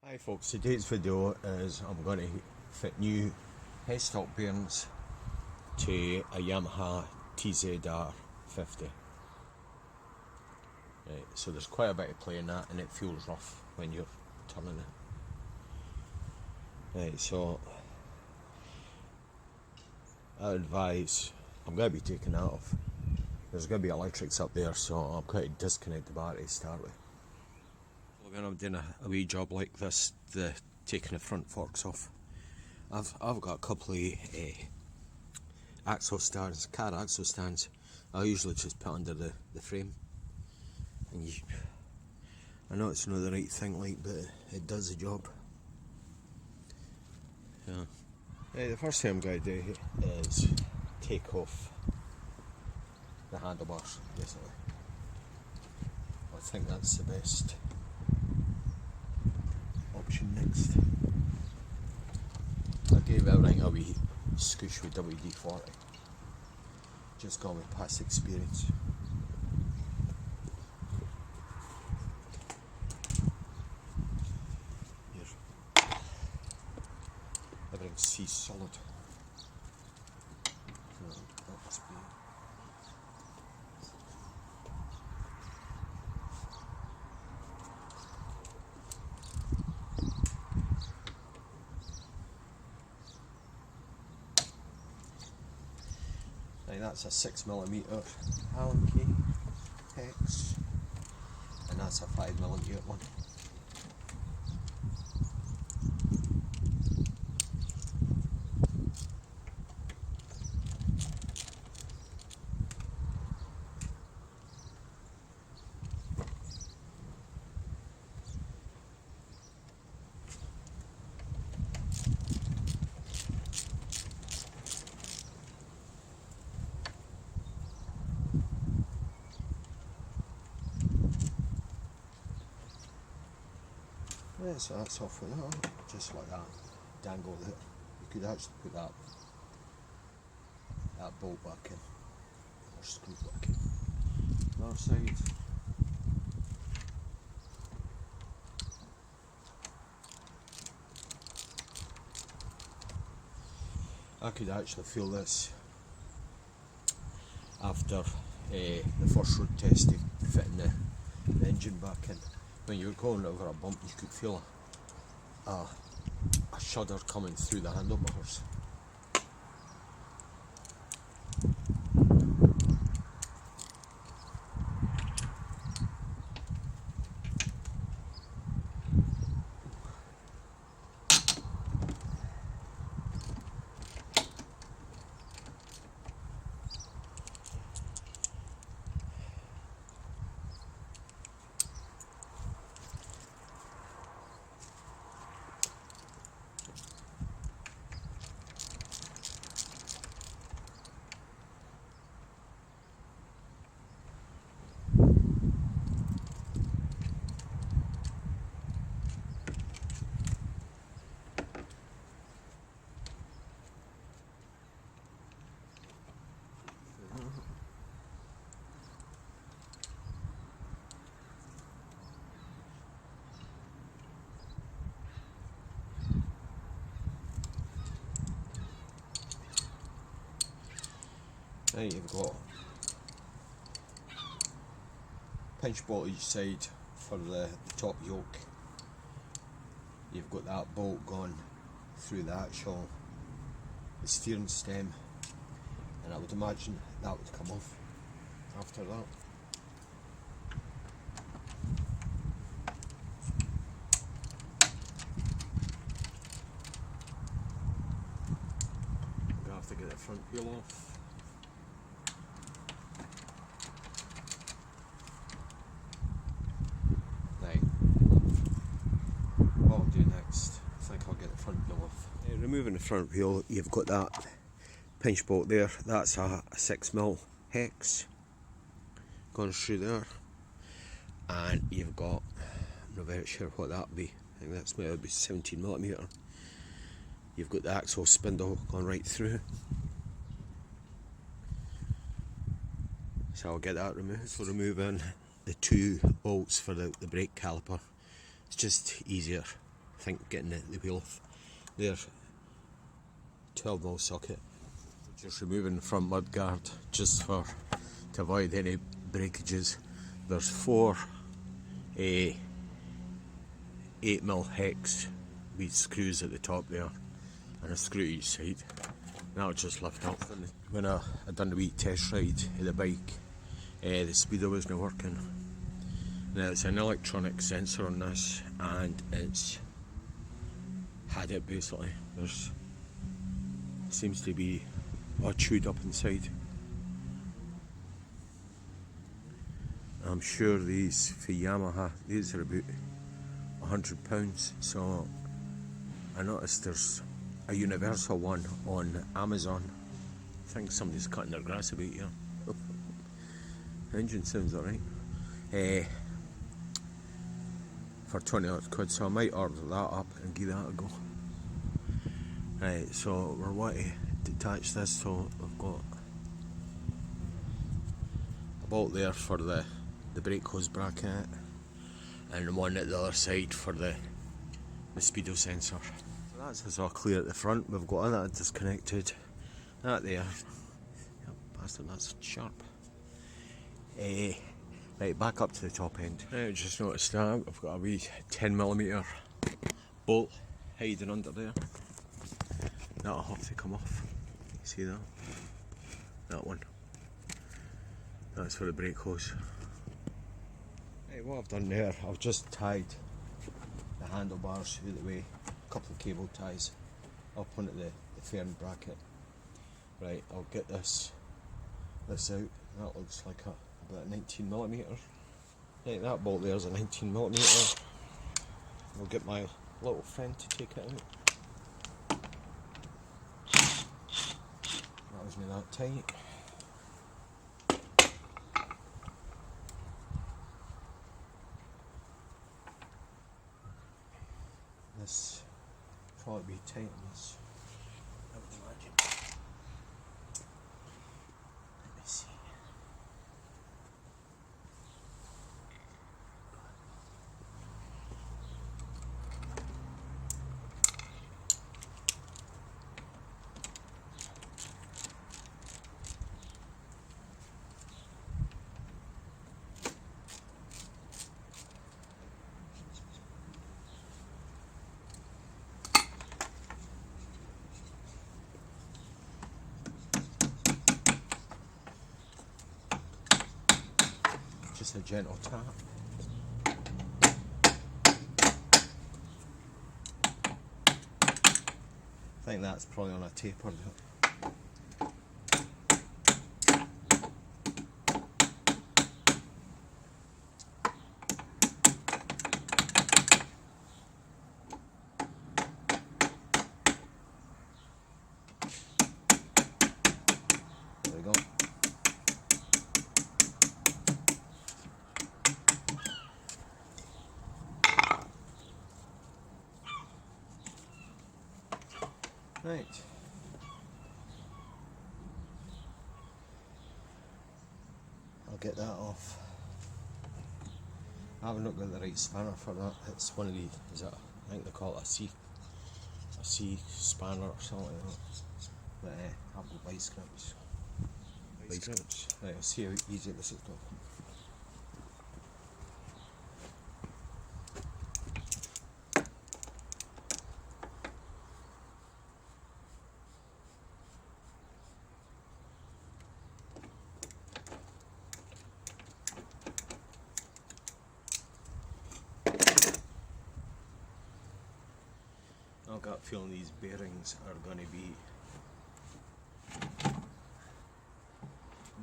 Hi folks, today's video is I'm going to fit new headstock bearings to a Yamaha TZR50. Right, so there's quite a bit of play in that and it feels rough when you're turning it. Right, so I advise, I'm going to be taking that off. There's going to be electrics up there, so I'm going to disconnect the battery to start with. When I'm doing a wee job like this, taking the front forks off, I've got a couple of axle stands, car axle stands. I usually just put under the frame, and I know it's not the right thing, like, but it does the job. Yeah. The first thing I'm going to do is take off the handlebars, basically. I think that's the best option next. I gave everything a wee scoosh with WD-40, just gone with past experience. Here, everything's sea solid. So that must be. Now that's a 6mm Allen key hex, and that's a 5mm one. Yeah, so that's off with that, just like that, dangle it. You could actually put that bolt back in, or screw back in. Other side. I could actually feel this after the first road test of fitting the engine back in. When you were going over a bump, you could feel a shudder coming through the handlebars. Now you've got pinch bolt each side for the top yoke. You've got that bolt gone through the actual steering stem, and I would imagine that would come off after that. I'm going to have to get the front wheel off. What I'll do next, I think I'll get the front wheel off. Removing the front wheel, you've got that pinch bolt there. That's a 6mm hex going through there, and you've got, I'm not very sure what that would be. I think that's maybe 17mm. You've got the axle spindle going right through, so I'll get that removed. So removing the two bolts for the brake caliper, it's just easier think getting the wheel there, 12mm socket. Just removing the front mud guard just to avoid any breakages. There's 4 8mm hex with screws at the top there and a screw each side. That'll just lift up. When I done the wee test ride of the bike, the speedo wasn't working. Now it's an electronic sensor on this, and it's had it basically. There's seems to be all chewed up inside. I'm sure these for Yamaha, these are about £100. So I noticed there's a universal one on Amazon. I think somebody's cutting their grass about here. Engine sounds alright. For 20 odd quid, so I might order that up and give that a go. Right, so we're wanting to detach this, so we've got a bolt there for the brake hose bracket, and the one at the other side for the speedo sensor. So that's us all clear at the front. We've got all that disconnected. That there, yep, bastard, that's sharp. Right, back up to the top end. Now just noticed that I've got a wee 10mm bolt hiding under there. That'll have to come off. See that? That one. That's for the brake hose. Right, what I've done there, I've just tied the handlebars out of the way, a couple of cable ties up onto the fairing bracket. Right, I'll get this out. That looks like about 19mm. Right, that bolt there is a 19mm. I'll get my little friend to take it out. That wasn't that tight. This probably be tight on this, I would imagine. Let me see. Just a gentle tap. I think that's probably on a taper. There we go. Right. I'll get that off. I haven't got the right spanner for that. It's one of the, I think they call it a C spanner or something like that. But I've got vice grips. Right, I'll see how easy this is going. I've got a feeling these bearings are going to be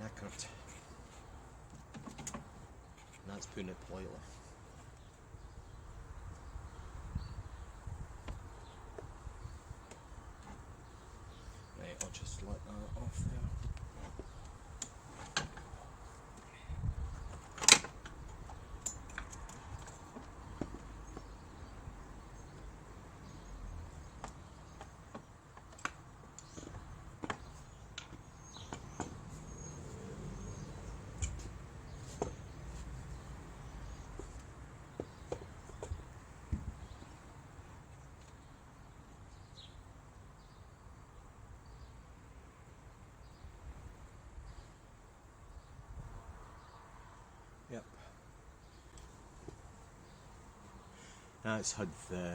knackered. And that's putting it politely. Right, I'll just let that off there. That's had the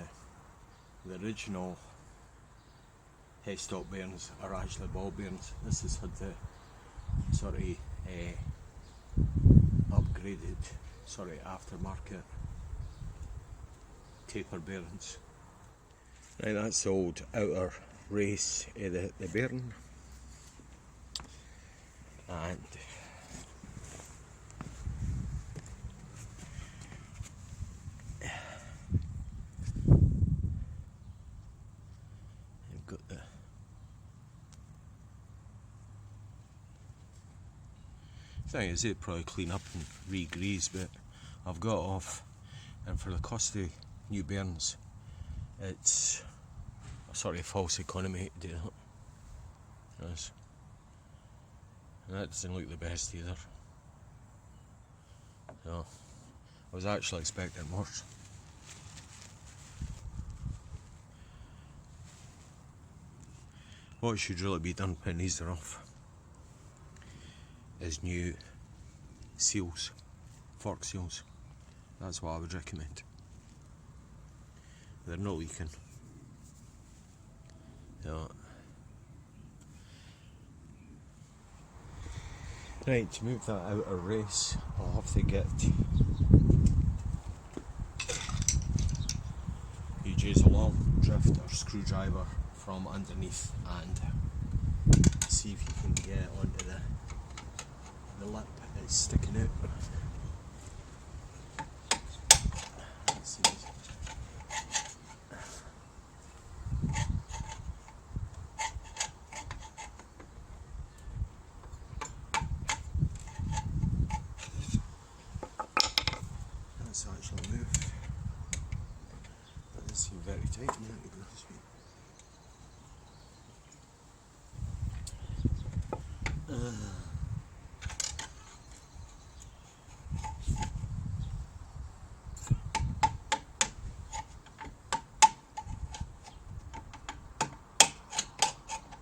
original Headstock bearings are actually ball bearings. This has had the sort of upgraded, sort of aftermarket taper bearings. Right, that's the old outer race of the bearing, and you've got the thing is, it'd probably clean up and re-grease, but I've got it off, and for the cost of new bearings, it's a sort of false economy to do that. Yes. And that doesn't look the best either. So, I was actually expecting worse. What should really be done when these are off is new seals, fork seals. That's what I would recommend. They're not leaking. So, right, to move that outer race, I'll have to get a long drift or screwdriver from underneath and see if you can get onto the lip that's sticking out. Let's see. That's actually moved. That does seem very tight now, to be honest with you.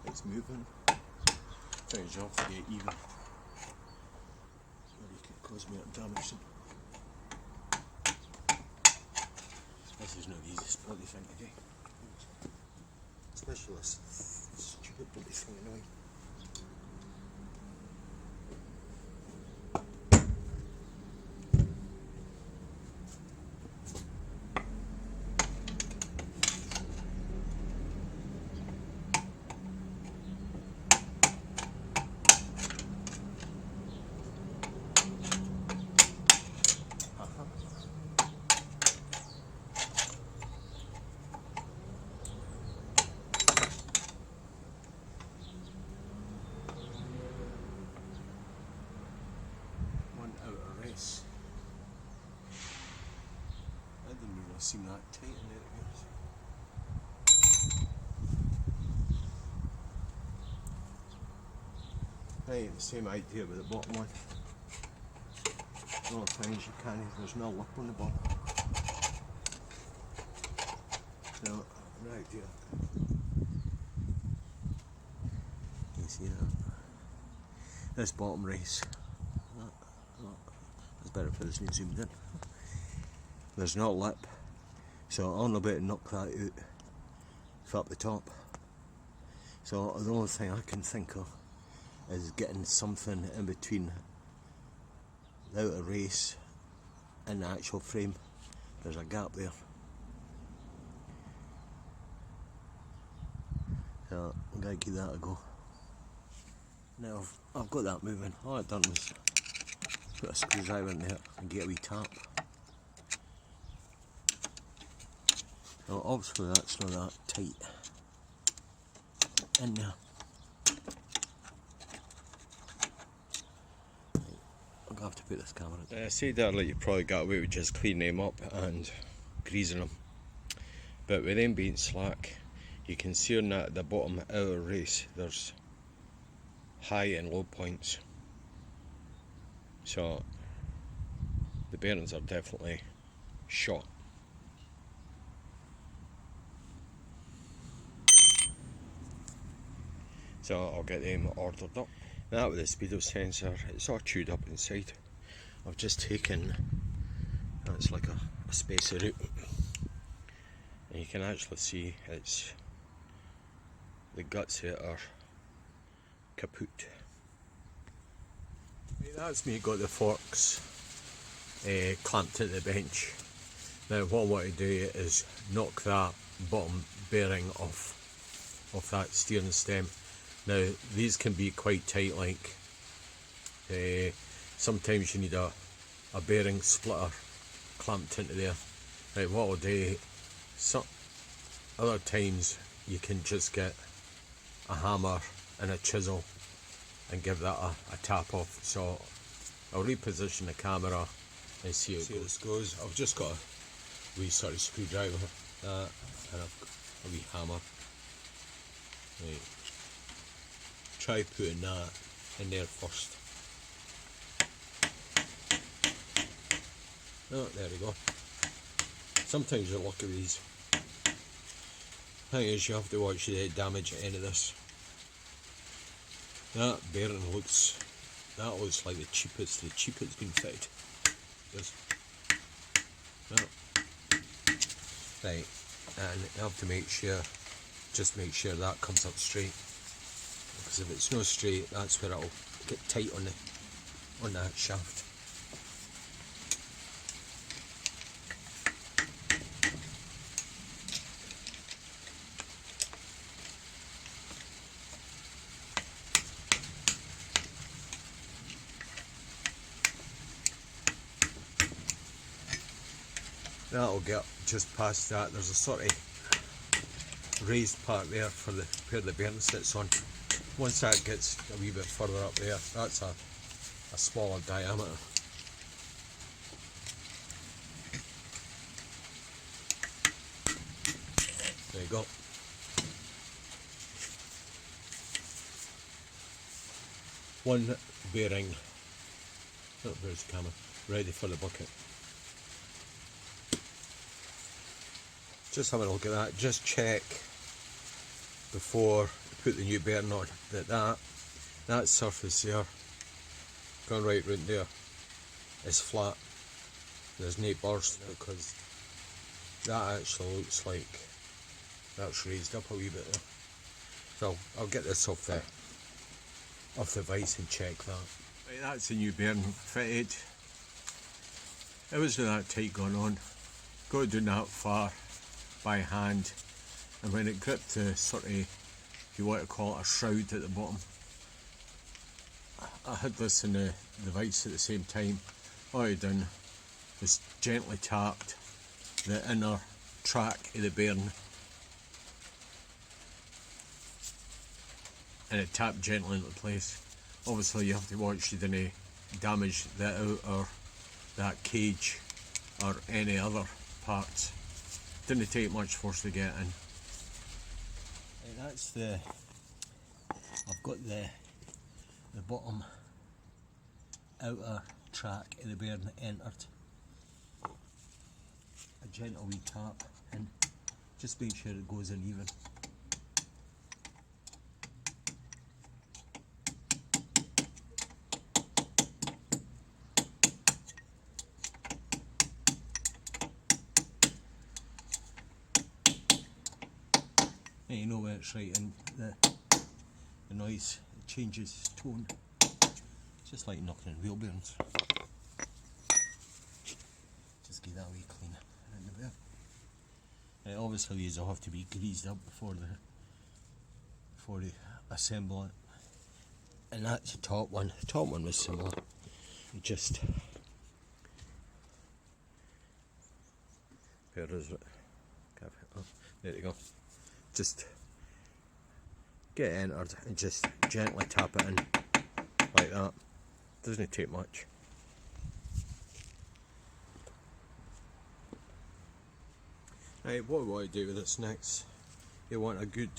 It's moving. Very job to get even. Or you could cause me damage. This is not the easiest bloody thing to do. Especially this stupid bloody thing annoying. That didn't really seem that tight in there, I guess. Right, the same idea with the bottom one. A lot of times you can't, there's no lip on the bottom. No, right here. You see that? This bottom race. It's better if this been zoomed in. There's no lip, so I'm about to knock that out for up the top. So the only thing I can think of is getting something in between the outer race and the actual frame. There's a gap there. So I'm going to give that a go. Now I've got that moving. All I've done was put a screwdriver in there and get a wee tap. Now obviously that's not that tight in there. I'm going to have to put this camera in. I said earlier you probably got away with just cleaning them up and greasing them. But with them being slack, you can see on that the bottom outer race there's high and low points. So the bearings are definitely shot. So I'll get them ordered up. That with the speedo sensor, it's all chewed up inside. I've just taken, that's like a spacer out, and you can actually see it's the guts here are kaput. Right, that's me got the forks clamped to the bench. Now what I want to do is knock that bottom bearing off that steering stem. Now these can be quite tight, like sometimes you need a bearing splitter clamped into there. Right, what I'll do, other times you can just get a hammer and a chisel and give that a tap off. So I'll reposition the camera and see how this goes. I've just got a wee sort of screwdriver and a wee hammer. Right. Try putting that in there first. Oh, there we go. Sometimes you're lucky with these. Thing is, you have to watch the damage at the end of this. That bearing looks like the cheapest been fitted. This. Oh. Right, and you have to just make sure that comes up straight. Because if it's not straight, that's where it'll get tight on that shaft. That'll get just past that. There's a sort of raised part there for where the bearing sits on. Once that gets a wee bit further up there, that's a smaller diameter. There you go. One bearing, oh, where's the camera, ready for the bucket. Just having a look at that, just check before you put the new bearing on that surface there, going right round there, is flat. There's no burst, because that actually looks like that's raised up a wee bit there. So I'll get this off the vise and check that. Right, that's the new bearing fitted. It wasn't that tight going on. Got it down that far by hand, and when it gripped the sort of, if you want to call it, a shroud at the bottom, I had this in the vise at the same time. All I done was gently tapped the inner track of the bearing, and it tapped gently into place. Obviously you have to watch you don't damage the outer, that cage or any other parts. Didn't take much force to get in. And that's I've got the bottom outer track of the bearing entered. A gentle wee tap and just make sure it goes in even. And you know when it's right, and the noise, it changes tone, just like knocking in wheel bearings. Just give that a wee clean around the bear. And obviously these will have to be greased up before you assemble it. And that's the top one. The top one was similar. You just where is it? Oh, there you go. Just get it entered and just gently tap it in like that. Doesn't take much. Right, what we want to do with this next, you want a good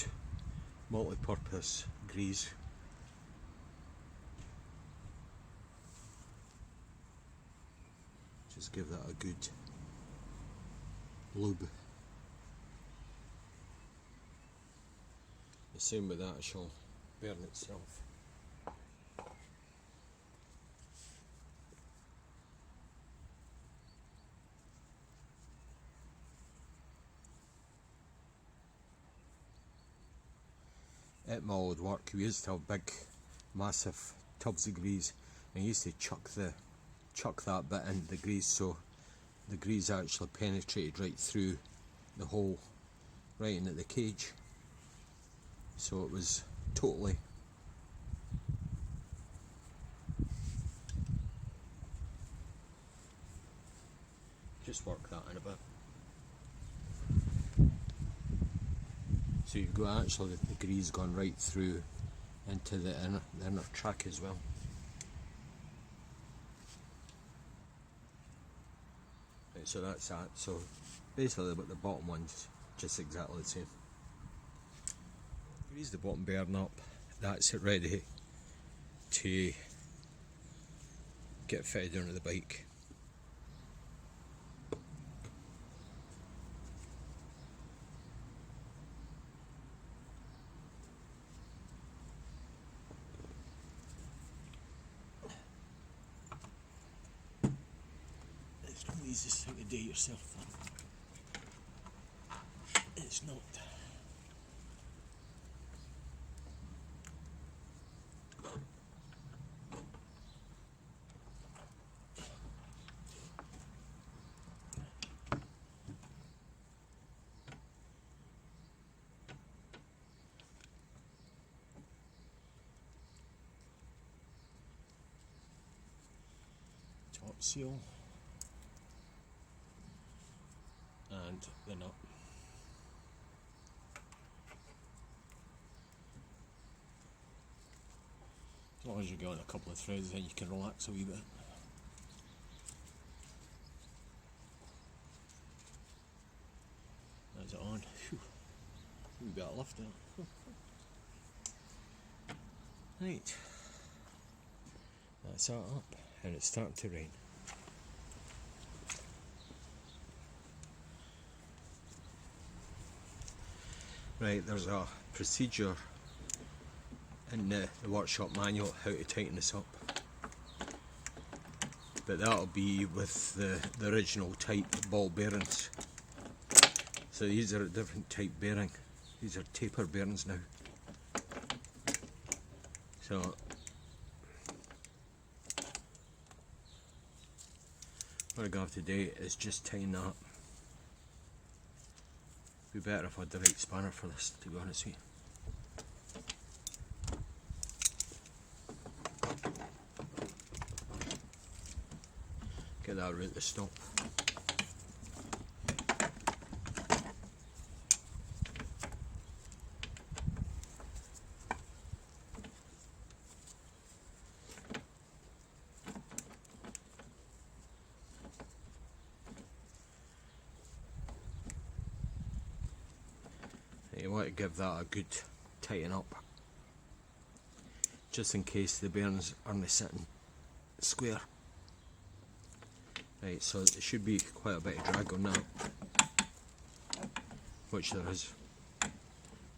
multi-purpose grease. Just give that a good lube. The same with that, it shall burn itself. at my old work we used to have big massive tubs of grease, and I used to chuck that bit in the grease, so the grease actually penetrated right through the hole right into the cage, so it was totally just work that in a bit. So you've got actually the grease gone right through into the inner track as well. Right, so that's that. So basically the bottom one's just exactly the same. Grease the bottom bearing up, that's it ready to get fitted onto the bike. It's not the easiest thing to do yourself, it's not. Top seal and the nut. As long as you go on a couple of threads, then you can relax a wee bit. There's it on. Whew. A wee bit of lift there. Right, that's that up, and it's starting to rain. Right, there's a procedure in the workshop manual how to tighten this up, but that'll be with the original type ball bearings. So these are a different type bearing, these are taper bearings now. So what I'm going to have to do is just tighten that up. Be better if I had the right spanner for this, to be honest with you. Get that right at the stop. You want to give that a good tighten up, just in case the bearings aren't sitting square. Right, so there should be quite a bit of drag on that, which there is.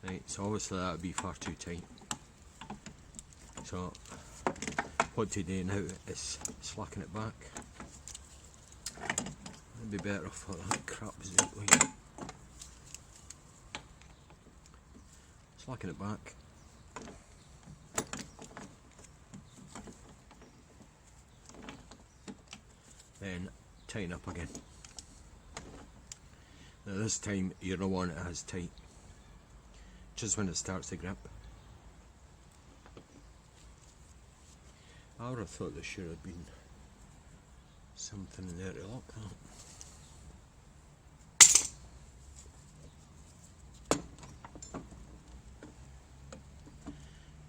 Right, so obviously that would be far too tight. So what to do now is slacken it back. It'd be better if all that crap was out like. Slacken it back. Then tighten up again. Now this time you don't want it as tight, just when it starts to grip. I would have thought there should have been something in there to lock that.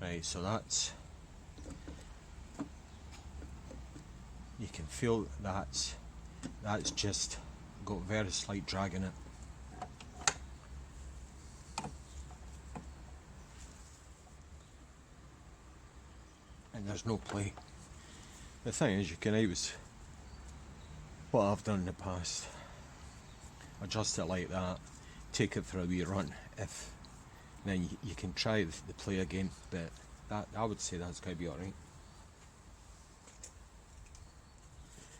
Right, so that's, you can feel that's just got very slight drag in it. And there's no play. The thing is, you can always, what I've done in the past, adjust it like that, take it for a wee run, then you can try the play again, but that, I would say that's going to be alright.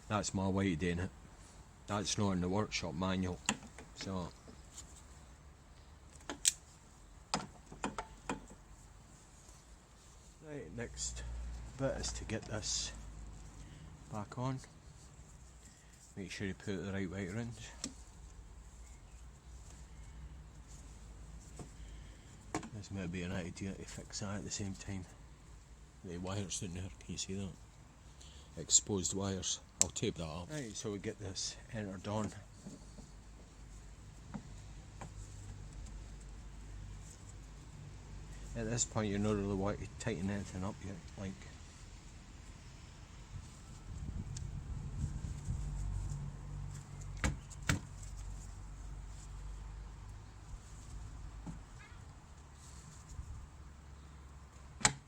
That's my way of doing it. That's not in the workshop manual, so Right, next bit is to get this back on. Make sure you put the right wire in. This might be an idea to fix that at the same time. The wires down there, can you see that? Exposed wires. I'll tape that up. Right, so we get this entered on. At this point you're not really wanting to tighten anything up yet, like.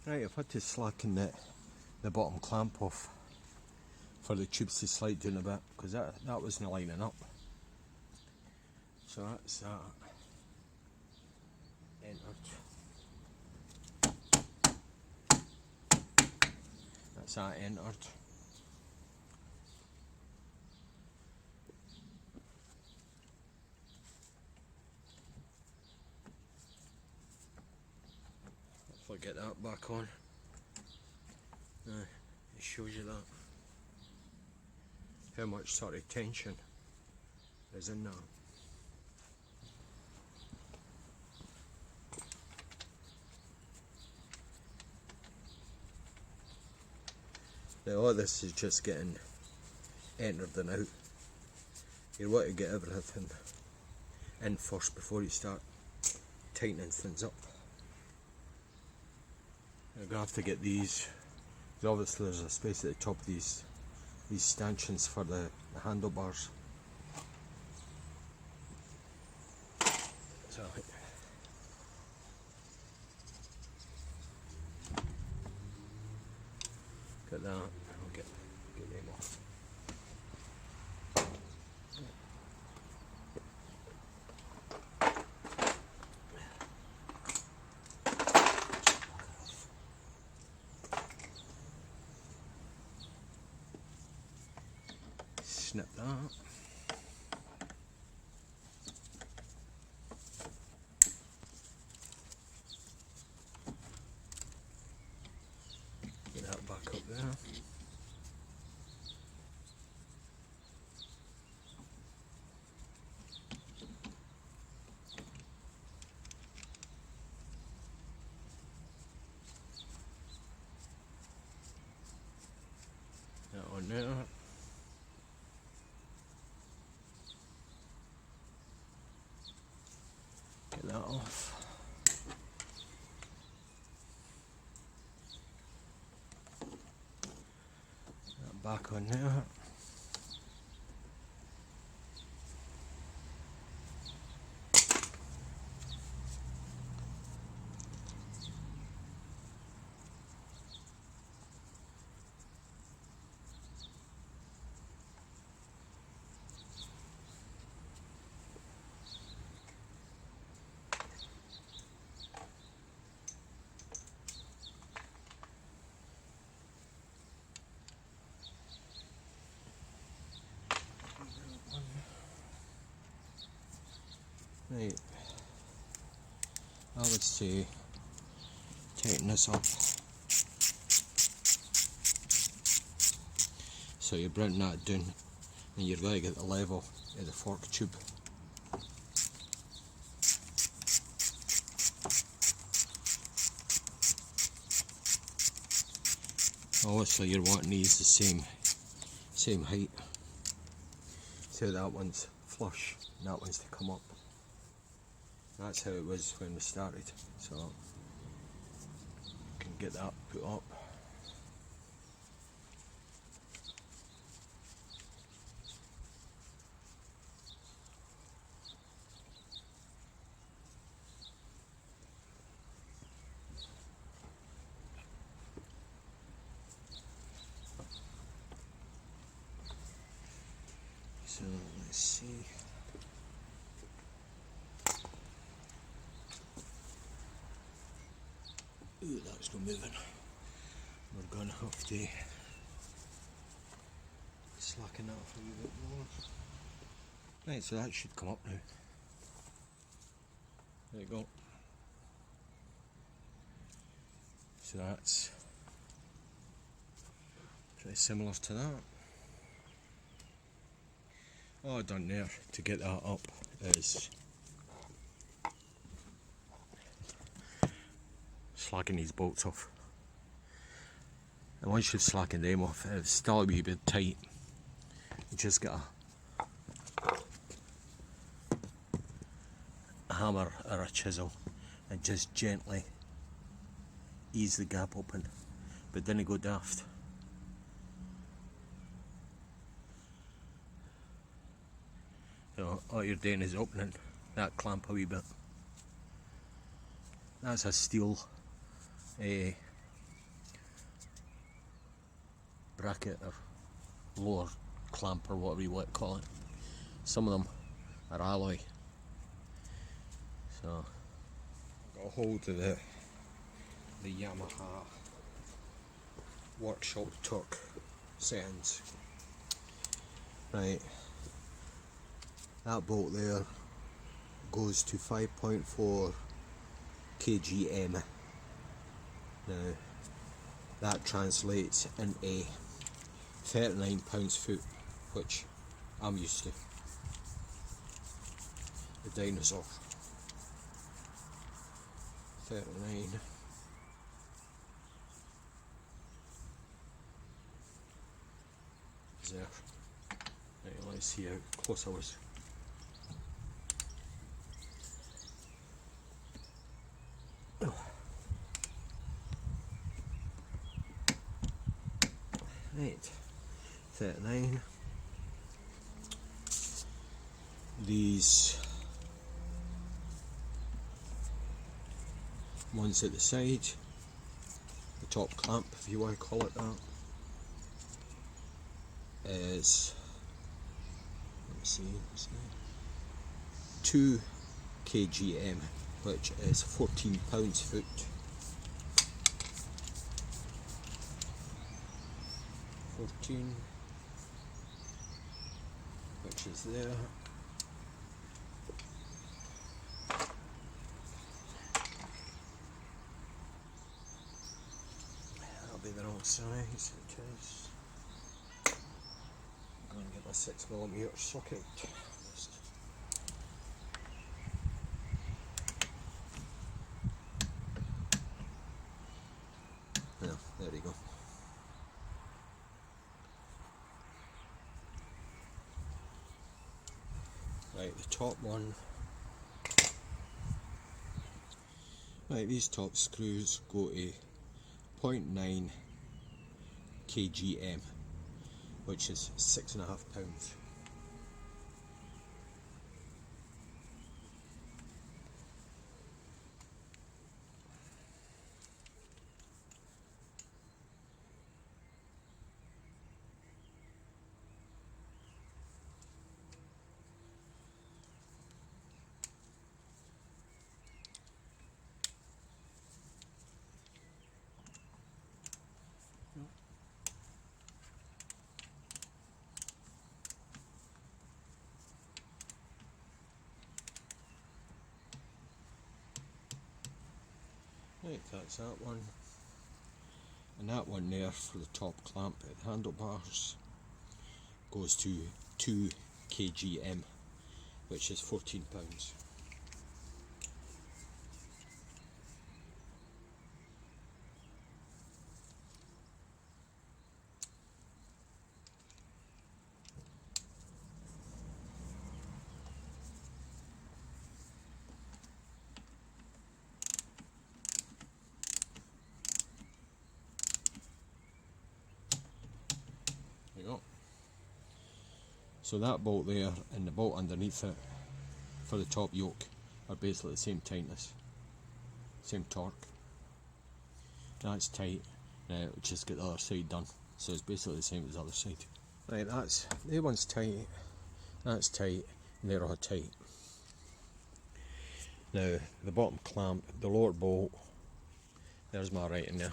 Right, I've had to slacken the bottom clamp off for the tubes to slide down a bit, because that wasn't lining up. So that's that. Entered. That's that entered. Hopefully get that back on. It shows you that. How much sort of tension is in that. Now all this is just getting entered and out. You want to get everything in first before you start tightening things up. You're going to have to get these, because obviously there's a space at the top of these stanchions for the handlebars. So, get that, and I'll get them off. Snip that. Get that back up there. That one there. Get that off. That back on there. Right, I would say tighten this up. So you bring that down and you're going to get the level of the fork tube. Obviously you're wanting these the same height. So that one's flush and that one's to come up. That's how it was when we started, so you can get that put up. So let's see. Ooh, that's not moving. We're going to have to slacken that off a wee bit more. Right, so that should come up now. There you go. So that's pretty similar to that. All I've done there to get that up is slagging these bolts off. And once you've slackened them off, it's still a wee bit tight. You just get a hammer or a chisel and just gently ease the gap open, but then it go daft. So all you're doing is opening that clamp a wee bit. That's a steel bracket or lower clamp or whatever you want to call it. Some of them are alloy. So I've got a hold of the Yamaha workshop torque settings. Right, that bolt there goes to 5.4 kgm. Now that translates into 39 pounds-foot, which I'm used to. The dinosaur. 39. Is there. Right, let's see how close I was. Right, 39. These ones at the side, the top clamp, if you want to call it that, is, let me see, 2 kgm, which is 14 pounds-foot. 14, which is there. That'll be the wrong size because I'm going to get my 6mm socket. Yeah, there we go. Right, the top one. Right, these top screws go to 0.9 kgm, which is 6.5 pounds. Right, that's that one. And that one there for the top clamp at the handlebars goes to 2 kgm, which is 14 pounds. So that bolt there and the bolt underneath it for the top yoke are basically the same tightness, same torque. That's tight. Now we'll just get the other side done. So it's basically the same as the other side. Right, that one's tight, that's tight, and they're all tight. Now the bottom clamp, the lower bolt, there's my writing there.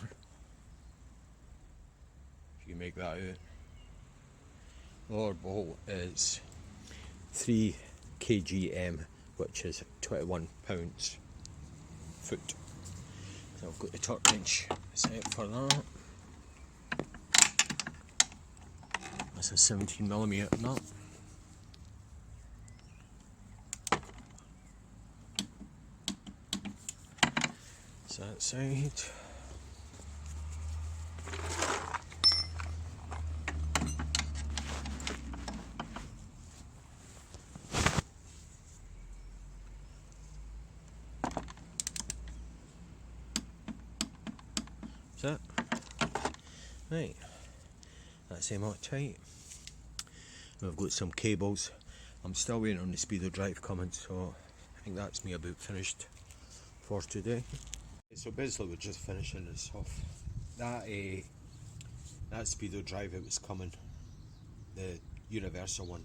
If you can make that out. Lower bolt is 3 kgm, which is 21 pounds-foot. So I've got the torque wrench set for that. That's a 17mm nut. So that side. That's it. Right, that's MOT tight. We've got some cables. I'm still waiting on the speedo drive coming, so I think that's me about finished for today. So basically we're just finishing this off. That speedo drive that was coming, the universal one,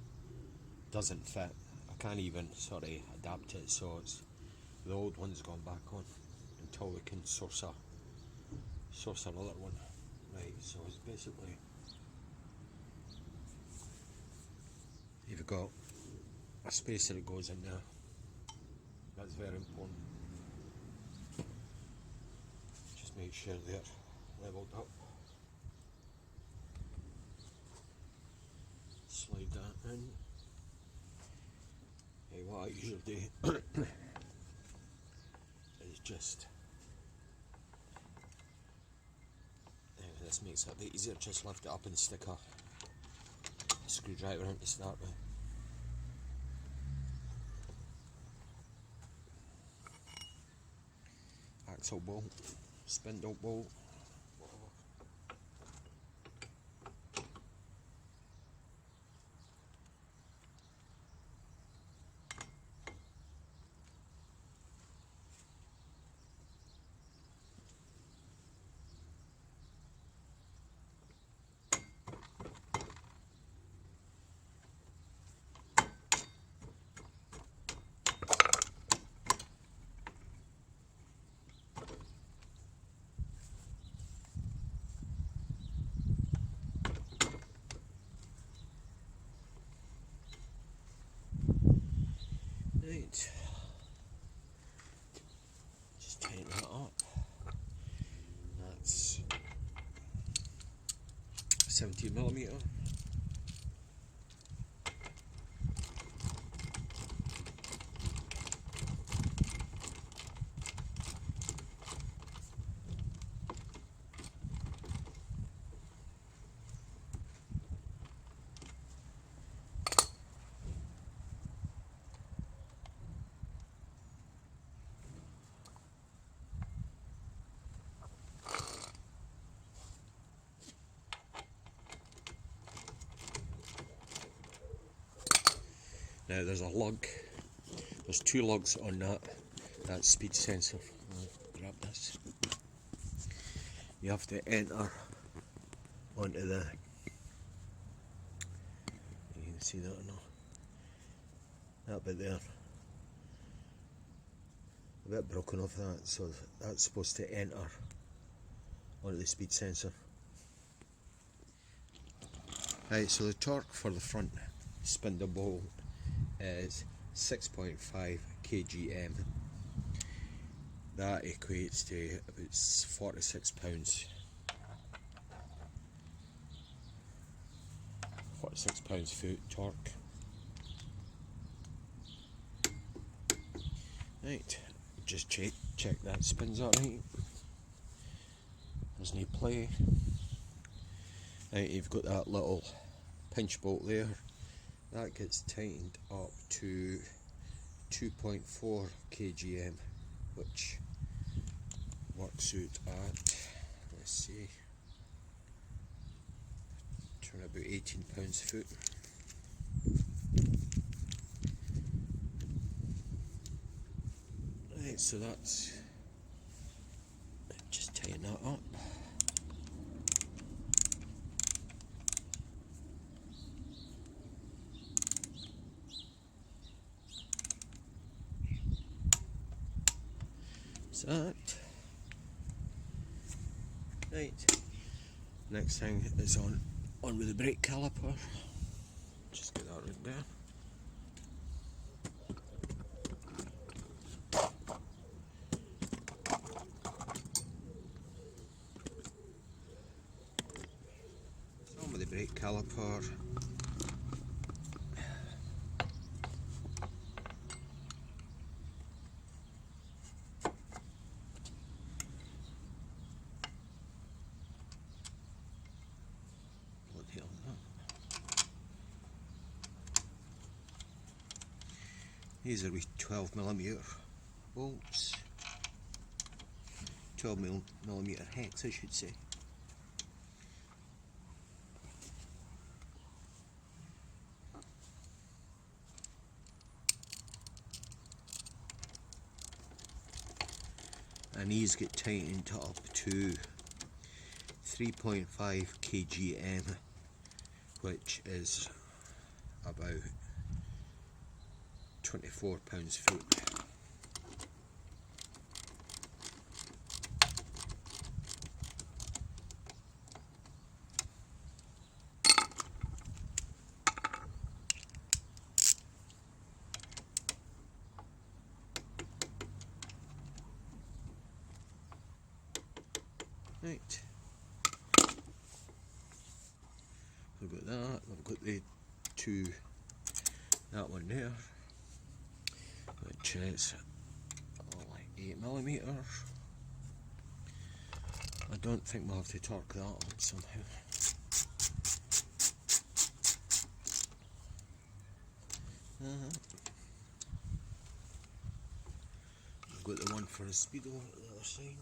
doesn't fit. I can't even sort of adapt it, so it's the old one's gone back on until we can source another one. Right, so it's basically, you've got a spacer that goes in there. That's very important. Just make sure they're leveled up. Slide that in. Hey, what I usually do is just, this makes it a bit easier, just lift it up and stick a screwdriver in to start with. Axle bolt, spindle bolt. Right, just tighten that up. That's 17mm. Now there's a lug, there's two lugs on that speed sensor. I'll grab this. You have to enter onto the, you can see that or not, that bit there, a bit broken off that, so that's supposed to enter onto the speed sensor. Right, so the torque for the front spindle bolt is 6.5 kgm. That equates to about 46 pounds. 46 pounds foot torque. Right, just check that spins alright. There's no play. Right, you've got that little pinch bolt there. That gets tightened up to 2.4 kgm, which works out at, let's see, turn about 18 pounds a foot. Right, so that's, just tighten that up. That. Right. Next thing is on with the brake caliper. Just get that right there. caliper. What the hell is that? These are wee 12mm bolts. 12mm hex, I should say. And these get tightened up to 3.5 kgm, which is about 24 pounds-foot. Right, we've got that, we've got the that one there, which is like 8mm. I don't think we'll have to torque that on somehow. We've got the one for the speedo at the other side.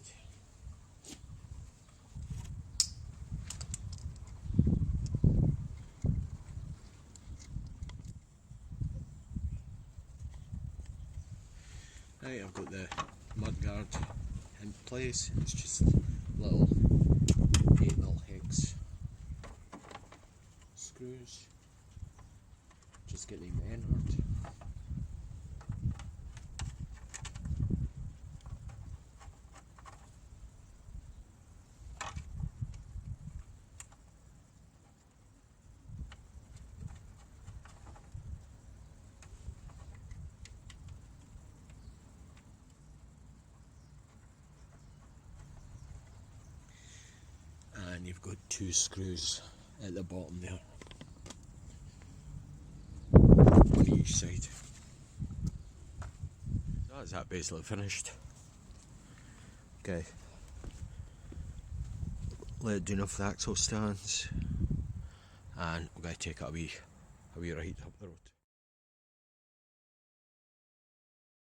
Right, I've got the mudguard in place. It's just little 8mm hex screws. Just get them entered. And you've got 2 screws at the bottom there, on each side. That's that basically finished. Okay, let it do enough of the axle stands, and we're going to take it a wee ride up the road.